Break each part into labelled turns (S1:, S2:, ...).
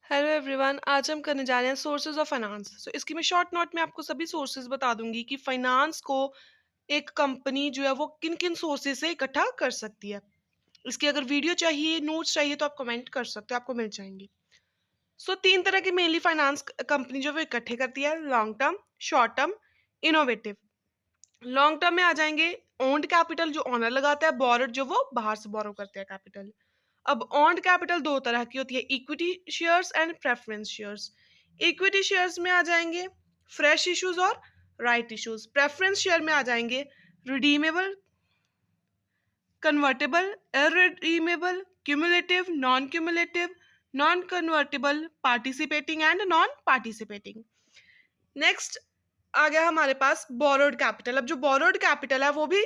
S1: Hello everyone, आज हम करने जा रहे हैं सोर्सेज ऑफ फाइनेंस। इसकी मैं शॉर्ट नोट में आपको सभी सोर्सेज बता दूंगी कि फाइनेंस को एक कंपनी जो है वो किन किन सोर्सेज से इकट्ठा कर सकती है। इसकी अगर वीडियो चाहिए, नोट्स चाहिए तो आप कमेंट कर सकते हो, आपको मिल जाएंगी। तीन तरह की मेनली फाइनेंस कंपनी जो है वो इकट्ठे करती है: long term, short term, innovative. Long term में आ जाएंगे ओन्ड कैपिटल जो ओनर लगाता है, बोरोड जो वो बाहर से बोरो करते हैं कैपिटल। अब ऑन्ड कैपिटल दो तरह की होती है: equity shares and preference shares. Equity shares में आ जाएंगे फ्रेश इश्यूज और राइट इश्यूज। प्रेफरेंस शेयर में आ जाएंगे redeemable, convertible, irredeemable, cumulative, non convertible, participating and non participating. Next आ गया हमारे पास बोरोड कैपिटल। अब जो बोरोड कैपिटल है वो भी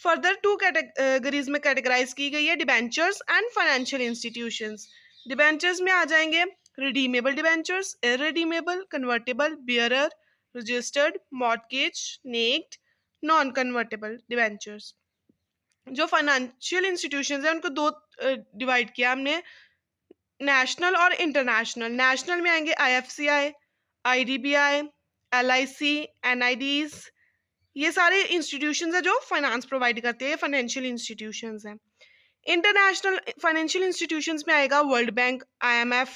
S1: फर्दर टू कैटेगरीज में कैटेगराइज की गई है: debentures and financial institutions. Debentures में आ जाएंगे redeemable debentures, irredeemable, convertible, bearer, registered, mortgage, naked, non convertible debentures. जो फाइनेंशियल इंस्टीट्यूशंस हैं उनको दो डिवाइड किया हमने: नेशनल और इंटरनेशनल। नेशनल में आएंगे आईएफसीआई, आईडीबीआई, एलआईसी, एनआईडीज। ये सारे इंस्टीट्यूशंस हैं जो फाइनेंस प्रोवाइड करते हैं, फाइनेंशियल इंस्टीट्यूशंस हैं। इंटरनेशनल फाइनेंशियल इंस्टीट्यूशंस में आएगा world bank, IMF,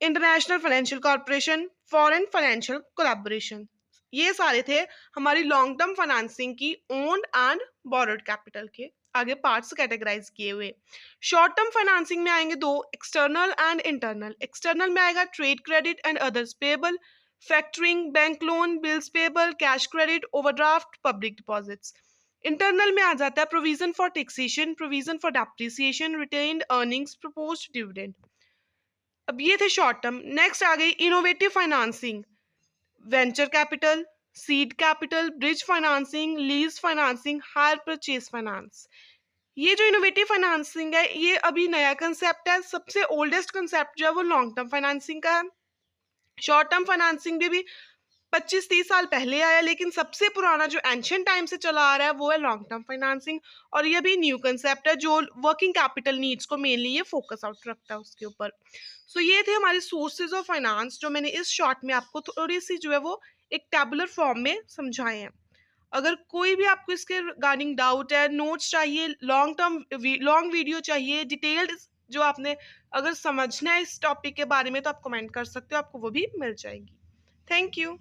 S1: international financial corporation, foreign financial collaboration. ये सारे थे हमारी लॉन्ग टर्म फाइनेंसिंग की ओन्ड एंड बोरोड कैपिटल के आगे पार्ट्स कैटेगराइज किए हुए। शॉर्ट टर्म फाइनेंसिंग में आएंगे दो: एक्सटर्नल एंड इंटरनल। एक्सटर्नल में आएगा trade credit and others payable, factoring, bank loan, bills payable, cash credit, overdraft, public deposits. Internal में आ जाता है provision for taxation, provision for depreciation, retained earnings, proposed dividend. अब ये थे शॉर्ट टर्म। नेक्स्ट आ गई innovative financing: venture capital, seed capital, bridge financing, lease financing, hire purchase finance. ये जो innovative financing है ये अभी नया कंसेप्ट है। सबसे ओल्डेस्ट कंसेप्ट जो है वो लॉन्ग टर्म फाइनेंसिंग का है। शॉर्ट टर्म फाइनेंसिंग भी 25-30 साल पहले आया, लेकिन सबसे पुराना जो एंशियंट टाइम से चला आ रहा है वो है लॉन्ग टर्म फाइनेंसिंग। और ये भी न्यू कंसेप्ट है जो वर्किंग कैपिटल नीड्स को मेनली ये फोकस आउट रखता है उसके ऊपर। ये थे हमारे सोर्सेज ऑफ फाइनेंस जो मैंने इस शॉर्ट में आपको थोड़ी सी जो है वो एक टेबुलर फॉर्म में समझाए हैं। अगर कोई भी आपको इसके रिगार्डिंग डाउट है, नोट्स चाहिए, लॉन्ग वीडियो चाहिए, डिटेल्ड जो आपने अगर समझना है इस टॉपिक के बारे में तो आप कमेंट कर सकते हो, आपको वो भी मिल जाएगी। Thank you.